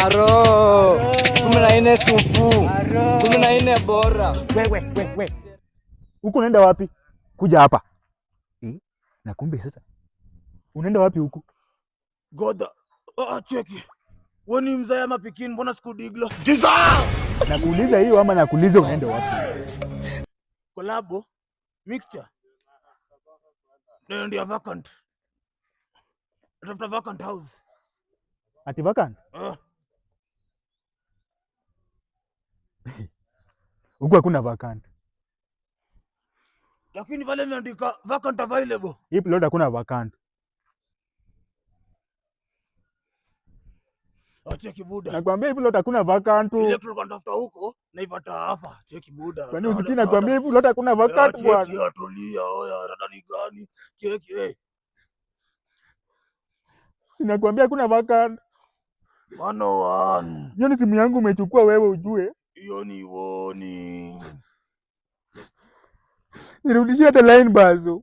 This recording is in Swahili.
Aro. 14 supu. 14 bora. We. Huko unaenda wapi? Kuja hapa. Na kumbe sasa. Unaenda wapi huko? Goda. Cheki. Wewe ni mzee ama pikini, mbona sikudiglo? Nakuuliza hiyo ama nakuuliza unaenda wapi? Collabo mixture. Ndio vacant. Tafuta vacant house. Ati vacant? Huko hakuna vacant. Lakini vale imeandika vacant available. Hii plot hakuna vacant. Cheki buda. Nakwambia hii plot hakuna vacant. Ile tulikuwa tunatafuta huko na ipata hapa. Cheki buda. Kwani usikii nakwambia hii plot hakuna vacant bwana. Cheki atulia oya rada ni gani? Cheki Sinakwambia hakuna vacant. 101. Hiyo ni simu yangu umechukua wewe ujue. Hiyo ni woni. Nirudishie the line bazo.